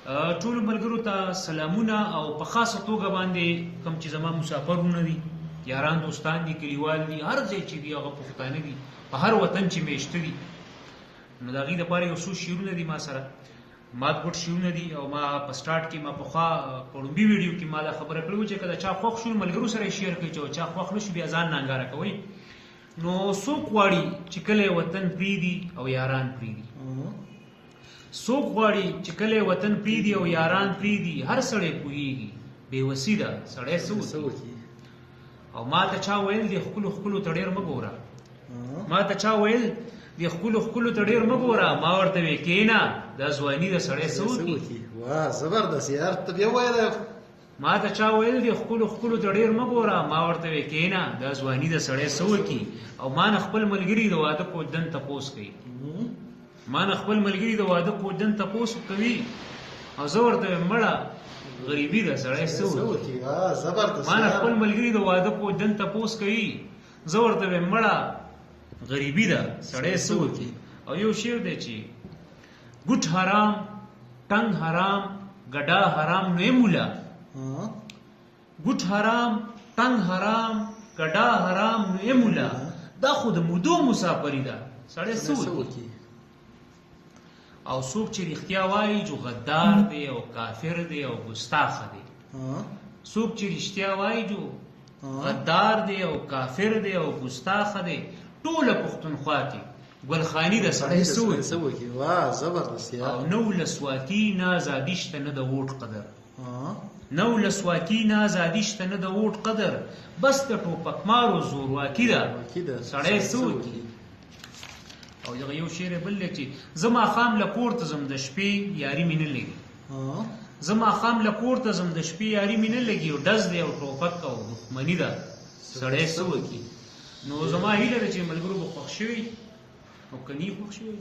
ټولو ملګرو ته سلامونه او په خاصه توګه باندې کوم چې زما مسافرونه دي، یاران دوستان دي، کلیوال دي، هر ځای چې دي هغه پښتانه دي، په هر وطن چې میشته دي، نو د هغې دپاره یو څو شعرونه دي ما سره، مات ګوټ شعرونه دي. او ما په سټارټ کې ما پخوا په لومبي ویډیو کې ما دا خبره کړې وه چې که د چا خوښ شو ملګرو سره یې شیر کړئ، چې چا خوښ نه شو بیا ځان نانګاره کوئ. نو څوک غواړي چې کله وطن پرېږدي او یاران پرېږدي؟ څوک غواړي چې کله وطن پرېږدي او یاران پرېږدي؟ هر سړی پوهېږي بېوسي ده، سړی څه وکړي. او ما ته چا ویل د ښکلو ښکلو ته ډېر مه ګوره، ما ته چا ویل د ښکلو ښکلو ته ډېر مه ګوره، ما ورته وې کښېنه دا ځواني د سړی څه وکړي. واه زبردست یار، ته بیا وویله. ما ته چا ویل د ښکلو ښکلو ته ډېر مه ګوره، ما ورته وې کښېنه دا ځواني د سړی څه وکړي. او ما نه خپل ملګري د واده کوجدن تپوس کوي، ما نه خپل ملګري د واده کوجدن تپوس کوي، او زه ورته وایم مړه غریبي ده سړی څه وکړي. ما نه خپل ملګري د واده کوجدن تپوس کوي، زه ورته وایم مړه غریبي ده سړی څه وکړي. او یو شعر دی چې ګوټ حرام ټنګ حرام ګډا حرام نو مولا، ګوټ حرام ټنګ حرام ګډا حرام نو مولا، دا خو د مودو مسافري ده سړی څه وکړي. او څوک چې رښتیا وایي جو غدار دی او کافر دی او ګستاخه دی، څوک چې رښتیا وایي جو غدار دی او کافر دی او ګستاخه دی، ټوله پښتونخوا کې ګلخاني د سړی څه وکړي. واه زبردست یار. او نه ولسواکي نه ازادي شته نه د ووټ قدر، نه ولسواکي نه ازادي شته نه د ووټ قدر، بس د ټوپکمارو زورواکي ده سړی څه وکړي. او دغه یو شعر بل دی چې زه ماښام له کور ته ځم د شپې یاري مې نه لګي، زه ماښام له کور ته ځم د شپې یاري مې نه لګي، او ډز دی او ټوپک او دښمني ده سړی څه وکړي. نو زما هیله ده چې ملګرو به خوښ شوي، او که نه یې خوښ شوي